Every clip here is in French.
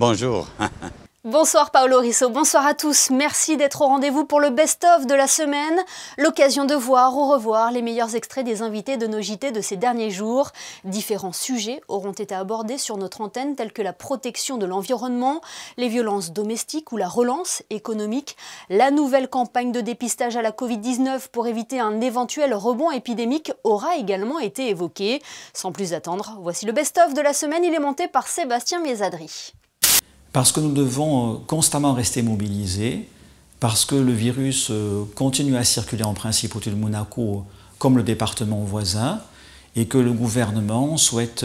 Bonjour. Bonsoir Paolo Risso, bonsoir à tous. Merci d'être au rendez-vous pour le best-of de la semaine. L'occasion de voir ou revoir les meilleurs extraits des invités de nos JT de ces derniers jours. Différents sujets auront été abordés sur notre antenne tels que la protection de l'environnement, les violences domestiques ou la relance économique. La nouvelle campagne de dépistage à la Covid-19 pour éviter un éventuel rebond épidémique aura également été évoquée. Sans plus attendre, voici le best-of de la semaine. Il est monté par Sébastien Mésadri. Parce que nous devons constamment rester mobilisés, parce que le virus continue à circuler en principe autour de Monaco comme le département voisin, et que le gouvernement souhaite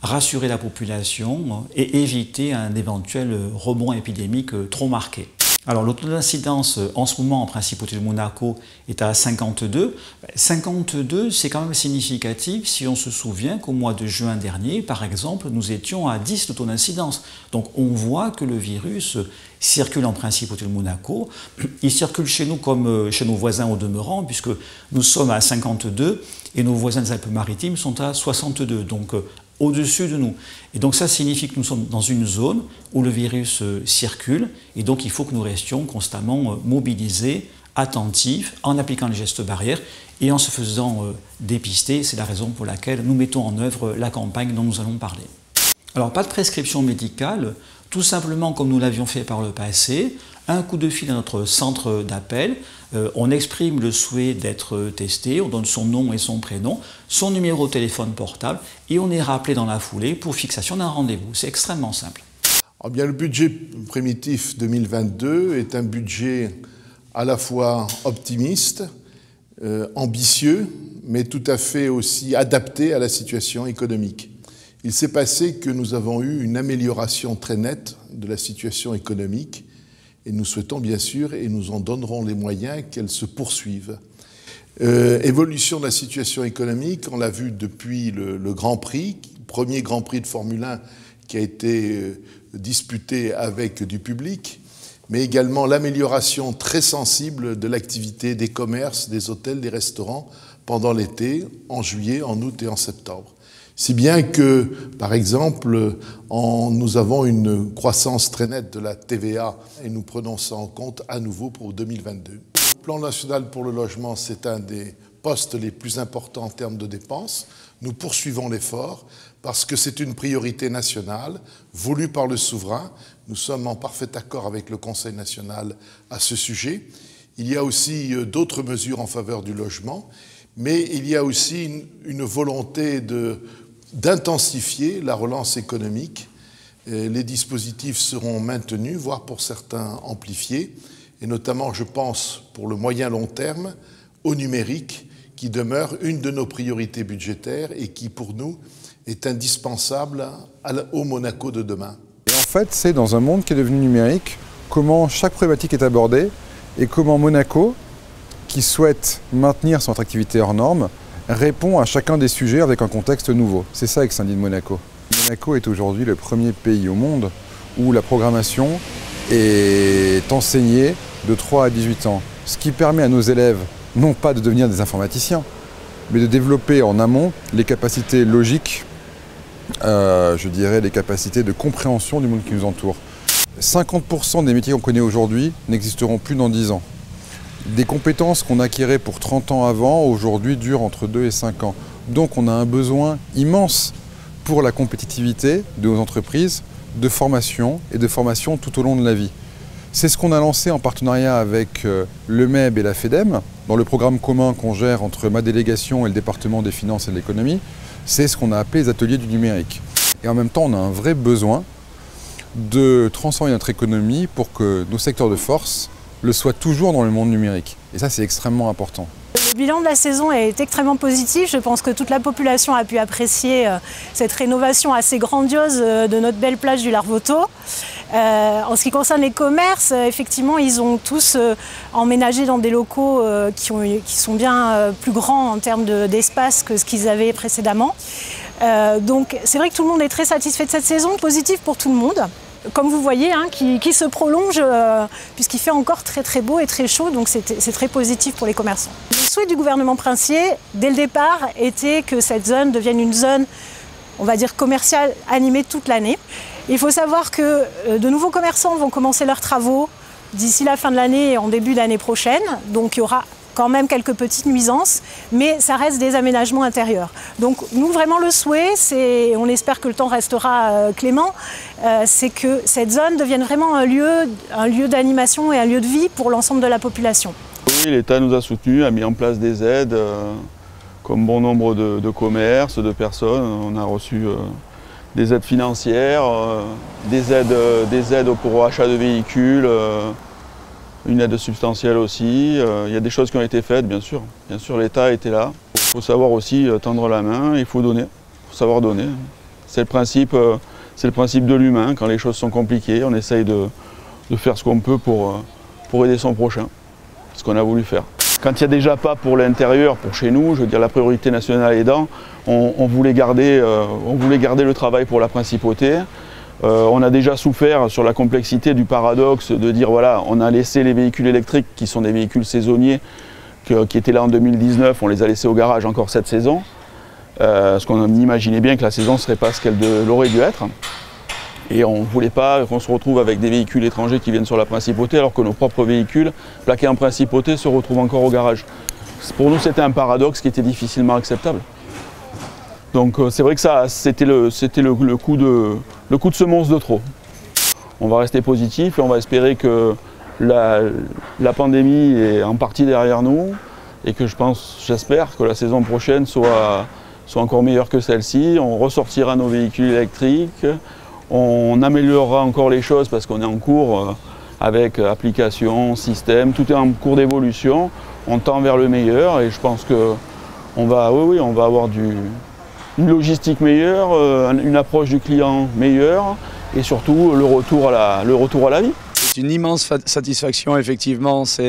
rassurer la population et éviter un éventuel rebond épidémique trop marqué. Alors le taux d'incidence en ce moment en principe autour de Monaco est à 52. 52, c'est quand même significatif si on se souvient qu'au mois de juin dernier, par exemple, nous étions à 10 de taux d'incidence. Donc on voit que le virus circule en principe autour de Monaco. Il circule chez nous comme chez nos voisins au demeurant, puisque nous sommes à 52 et nos voisins des Alpes-Maritimes sont à 62. Donc au-dessus de nous. Et donc ça signifie que nous sommes dans une zone où le virus circule, et donc il faut que nous restions constamment mobilisés, attentifs, en appliquant les gestes barrières et en se faisant dépister. C'est la raison pour laquelle nous mettons en œuvre la campagne dont nous allons parler. Alors pas de prescription médicale, tout simplement comme nous l'avions fait par le passé, un coup de fil à notre centre d'appel, on exprime le souhait d'être testé, on donne son nom et son prénom, son numéro de téléphone portable et on est rappelé dans la foulée pour fixation d'un rendez-vous. C'est extrêmement simple. Alors bien, le budget primitif 2022 est un budget à la fois optimiste, ambitieux, mais tout à fait aussi adapté à la situation économique. Il s'est passé que nous avons eu une amélioration très nette de la situation économique et nous souhaitons bien sûr, et nous en donnerons les moyens, qu'elle se poursuive. Évolution de la situation économique, on l'a vu depuis le Grand Prix, premier Grand Prix de Formule 1 qui a été disputé avec du public, mais également l'amélioration très sensible de l'activité des commerces, des hôtels, des restaurants pendant l'été, en juillet, en août et en septembre. Si bien que, par exemple, nous avons une croissance très nette de la TVA et nous prenons ça en compte à nouveau pour 2022. Le plan national pour le logement, c'est un des postes les plus importants en termes de dépenses. Nous poursuivons l'effort parce que c'est une priorité nationale voulue par le souverain. Nous sommes en parfait accord avec le Conseil national à ce sujet. Il y a aussi d'autres mesures en faveur du logement, mais il y a aussi une volonté d'intensifier la relance économique. Les dispositifs seront maintenus, voire pour certains amplifiés, et notamment, je pense, pour le moyen-long terme, au numérique, qui demeure une de nos priorités budgétaires et qui, pour nous, est indispensable au Monaco de demain. Et en fait, c'est dans un monde qui est devenu numérique, comment chaque problématique est abordée et comment Monaco, qui souhaite maintenir son attractivité hors norme, répond à chacun des sujets avec un contexte nouveau. C'est ça Excendi de Monaco. Monaco est aujourd'hui le premier pays au monde où la programmation est enseignée de 3 à 18 ans. Ce qui permet à nos élèves, non pas de devenir des informaticiens, mais de développer en amont les capacités logiques, je dirais les capacités de compréhension du monde qui nous entoure. 50% des métiers qu'on connaît aujourd'hui n'existeront plus dans 10 ans. Des compétences qu'on acquérait pour 30 ans avant, aujourd'hui durent entre 2 et 5 ans. Donc on a un besoin immense pour la compétitivité de nos entreprises, de formation et de formation tout au long de la vie. C'est ce qu'on a lancé en partenariat avec le MEB et la FEDEM, dans le programme commun qu'on gère entre ma délégation et le département des finances et de l'économie. C'est ce qu'on a appelé les ateliers du numérique. Et en même temps, on a un vrai besoin de transformer notre économie pour que nos secteurs de force le soient toujours dans le monde numérique. Et ça, c'est extrêmement important. Le bilan de la saison est extrêmement positif. Je pense que toute la population a pu apprécier cette rénovation assez grandiose de notre belle plage du Larvoto. En ce qui concerne les commerces, effectivement, ils ont tous emménagé dans des locaux qui sont bien plus grands en termes d'espace que ce qu'ils avaient précédemment. Donc c'est vrai que tout le monde est très satisfait de cette saison, positive pour tout le monde. Comme vous voyez, hein, qui se prolonge puisqu'il fait encore très très beau et très chaud, donc c'est très positif pour les commerçants. Le souhait du gouvernement princier, dès le départ, était que cette zone devienne une zone, on va dire, commerciale animée toute l'année. Il faut savoir que de nouveaux commerçants vont commencer leurs travaux d'ici la fin de l'année et en début d'année prochaine. Donc il y aura quand même quelques petites nuisances, mais ça reste des aménagements intérieurs. Donc nous, vraiment, le souhait, on espère que le temps restera clément, c'est que cette zone devienne vraiment un lieu d'animation et un lieu de vie pour l'ensemble de la population. Oui, l'État nous a soutenus, a mis en place des aides, comme bon nombre de commerces, de personnes. On a reçu des aides financières, des aides pour achat de véhicules, une aide substantielle aussi. Il y a des choses qui ont été faites, bien sûr. Bien sûr, l'État était là. Il faut savoir aussi tendre la main, il faut donner. Il faut savoir donner. C'est le principe de l'humain. Quand les choses sont compliquées, on essaye de faire ce qu'on peut pour aider son prochain. Ce qu'on a voulu faire. Quand il n'y a déjà pas pour l'intérieur, pour chez nous, je veux dire la priorité nationale aidant, on voulait garder le travail pour la principauté. On a déjà souffert sur la complexité du paradoxe de dire voilà, on a laissé les véhicules électriques qui sont des véhicules saisonniers qui étaient là en 2019, on les a laissés au garage encore cette saison. Parce qu'on imaginait bien que la saison ne serait pas ce qu'elle aurait dû être. Et on ne voulait pas qu'on se retrouve avec des véhicules étrangers qui viennent sur la principauté alors que nos propres véhicules plaqués en principauté se retrouvent encore au garage. Pour nous, c'était un paradoxe qui était difficilement acceptable. Donc c'est vrai que c'était le coup de semonce de trop. On va rester positif et on va espérer que la pandémie est en partie derrière nous et que j'espère que la saison prochaine soit encore meilleure que celle-ci. On ressortira nos véhicules électriques, on améliorera encore les choses parce qu'on est en cours avec application, système, tout est en cours d'évolution. On tend vers le meilleur et je pense qu'on va avoir une logistique meilleure, une approche du client meilleure et surtout le retour à la vie. C'est une immense satisfaction, effectivement. Ça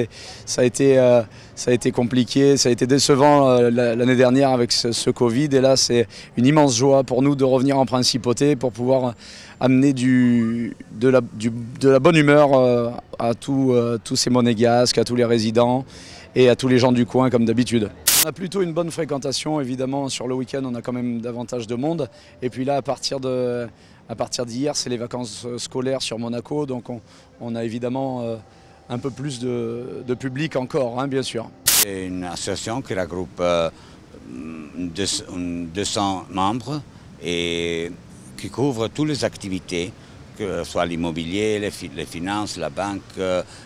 a été compliqué, ça a été décevant l'année dernière avec ce Covid. Et là, c'est une immense joie pour nous de revenir en principauté pour pouvoir amener de la bonne humeur à tous ces monégasques, à tous les résidents et à tous les gens du coin comme d'habitude. On a plutôt une bonne fréquentation, évidemment. Sur le week-end, on a quand même davantage de monde. Et puis là, à partir d'hier, c'est les vacances scolaires sur Monaco, donc on a évidemment un peu plus de public encore, hein, bien sûr. C'est une association qui regroupe 200 membres et qui couvre toutes les activités, que ce soit l'immobilier, les finances, la banque,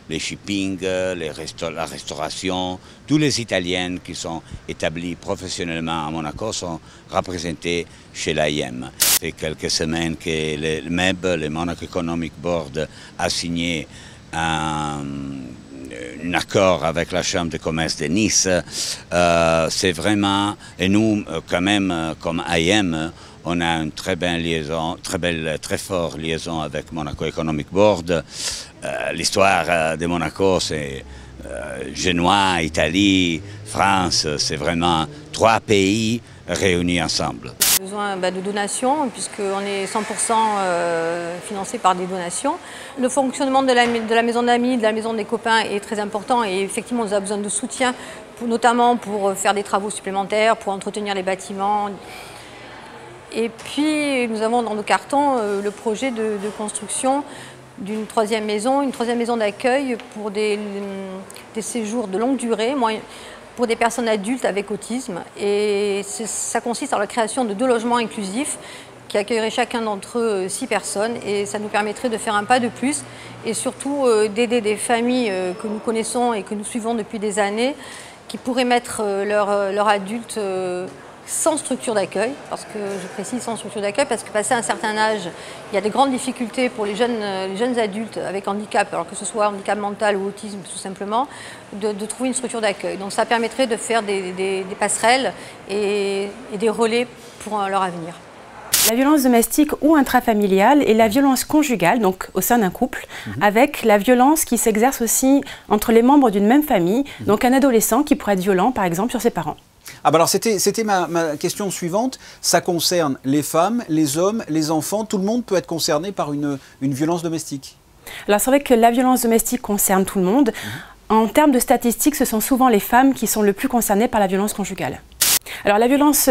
les shipping, la restauration. Tous les Italiens qui sont établis professionnellement à Monaco sont représentés chez l'AIM. Ça fait quelques semaines que le MEB, le Monaco Economic Board, a signé un accord avec la Chambre de commerce de Nice. C'est vraiment, et nous quand même comme AIM, on a une très belle liaison, très forte liaison avec Monaco Economic Board. L'histoire de Monaco, c'est Génois, Italie, France, c'est vraiment 3 pays réunis ensemble. Besoin de donations, puisqu'on est 100% financé par des donations. Le fonctionnement de la maison d'amis, de la maison des copains est très important et effectivement, on a besoin de soutien, notamment pour faire des travaux supplémentaires, pour entretenir les bâtiments. Et puis, nous avons dans nos cartons le projet de construction d'une troisième maison d'accueil pour des séjours de longue durée, pour des personnes adultes avec autisme. Et ça consiste en la création de 2 logements inclusifs qui accueilleraient chacun d'entre eux 6 personnes. Et ça nous permettrait de faire un pas de plus et surtout d'aider des familles que nous connaissons et que nous suivons depuis des années qui pourraient mettre leurs adultes sans structure d'accueil, parce que je précise sans structure d'accueil, parce que passé un certain âge, il y a des grandes difficultés pour les jeunes adultes avec handicap, alors que ce soit handicap mental ou autisme tout simplement, de trouver une structure d'accueil. Donc ça permettrait de faire des passerelles et des relais pour leur avenir. La violence domestique ou intrafamiliale et la violence conjugale, donc au sein d'un couple, avec la violence qui s'exerce aussi entre les membres d'une même famille, donc un adolescent qui pourrait être violent par exemple sur ses parents. Ah bah alors c'était ma question suivante, ça concerne les femmes, les hommes, les enfants, tout le monde peut être concerné par une violence domestique? Alors c'est vrai que la violence domestique concerne tout le monde. En termes de statistiques, ce sont souvent les femmes qui sont le plus concernées par la violence conjugale. Alors la violence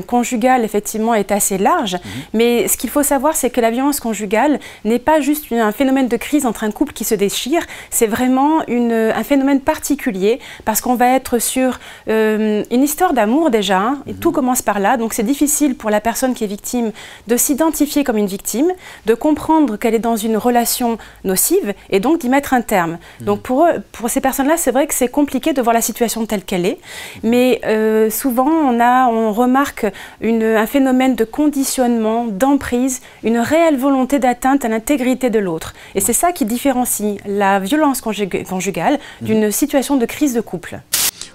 conjugale, effectivement, est assez large, mais ce qu'il faut savoir, c'est que la violence conjugale n'est pas juste un phénomène de crise entre un couple qui se déchire, c'est vraiment un phénomène particulier, parce qu'on va être sur une histoire d'amour déjà, et tout commence par là, donc c'est difficile pour la personne qui est victime de s'identifier comme une victime, de comprendre qu'elle est dans une relation nocive, et donc d'y mettre un terme. Donc pour ces personnes-là, c'est vrai que c'est compliqué de voir la situation telle qu'elle est, mais souvent on remarque un phénomène de conditionnement, d'emprise, une réelle volonté d'atteinte à l'intégrité de l'autre. Et c'est ça qui différencie la violence conjugale d'une situation de crise de couple.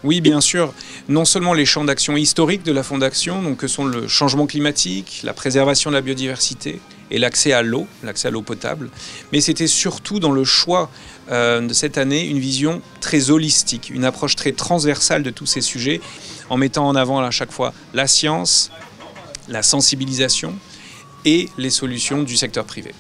Oui, bien sûr. Non seulement les champs d'action historiques de la Fondation, donc que sont le changement climatique, la préservation de la biodiversité et l'accès à l'eau potable, mais c'était surtout dans le choix de cette année une vision très holistique, une approche très transversale de tous ces sujets, en mettant en avant à chaque fois la science, la sensibilisation et les solutions du secteur privé.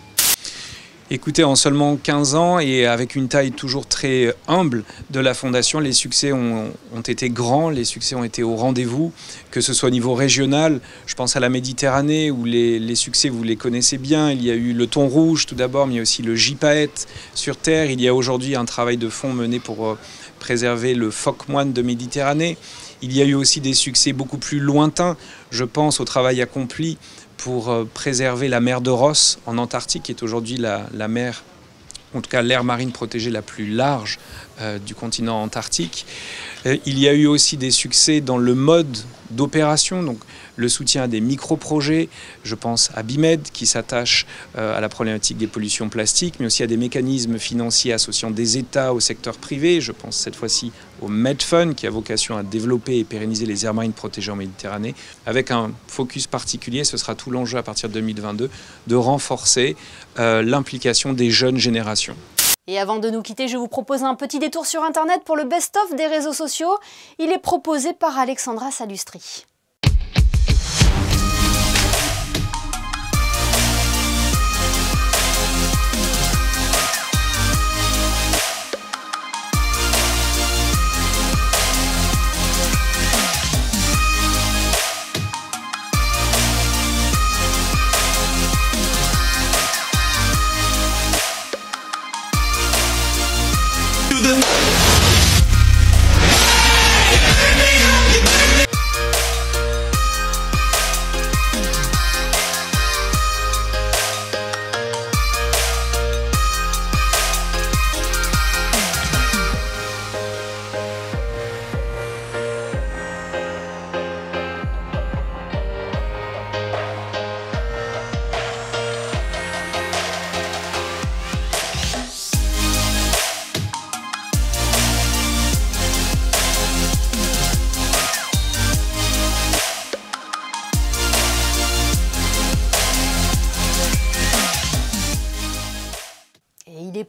Écoutez, en seulement 15 ans et avec une taille toujours très humble de la Fondation, les succès ont été grands, les succès ont été au rendez-vous, que ce soit au niveau régional, je pense à la Méditerranée où les succès, vous les connaissez bien, il y a eu le thon rouge tout d'abord, mais il y a aussi le gypaète sur Terre, il y a aujourd'hui un travail de fond mené pour préserver le phoque moine de Méditerranée, il y a eu aussi des succès beaucoup plus lointains, je pense au travail accompli pour préserver la mer de Ross en Antarctique, qui est aujourd'hui la mer, en tout cas l'aire marine protégée la plus large du continent antarctique. Il y a eu aussi des succès dans le mode d'opération, donc le soutien à des micro-projets, je pense à BIMED qui s'attache à la problématique des pollutions plastiques, mais aussi à des mécanismes financiers associant des États au secteur privé, je pense cette fois-ci au MedFund qui a vocation à développer et pérenniser les aires marines protégées en Méditerranée, avec un focus particulier, ce sera tout l'enjeu à partir de 2022, de renforcer l'implication des jeunes générations. Et avant de nous quitter, je vous propose un petit détour sur Internet pour le best-of des réseaux sociaux. Il est proposé par Alexandra Salustri.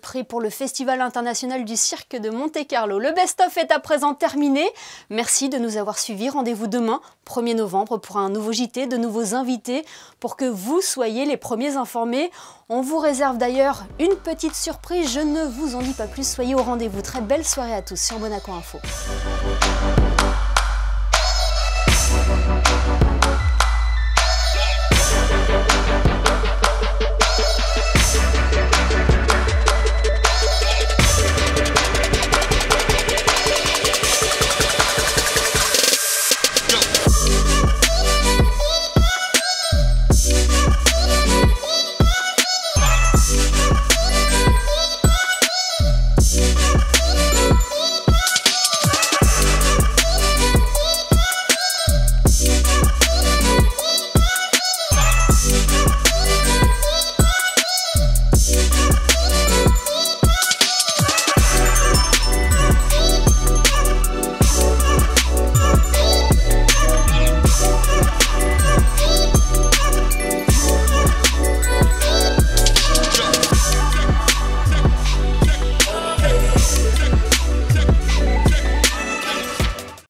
Prêt pour le Festival international du cirque de Monte-Carlo. Le best-of est à présent terminé. Merci de nous avoir suivis. Rendez-vous demain, 1er novembre, pour un nouveau JT, de nouveaux invités, pour que vous soyez les premiers informés. On vous réserve d'ailleurs une petite surprise. Je ne vous en dis pas plus. Soyez au rendez-vous. Très belle soirée à tous sur Monaco Info.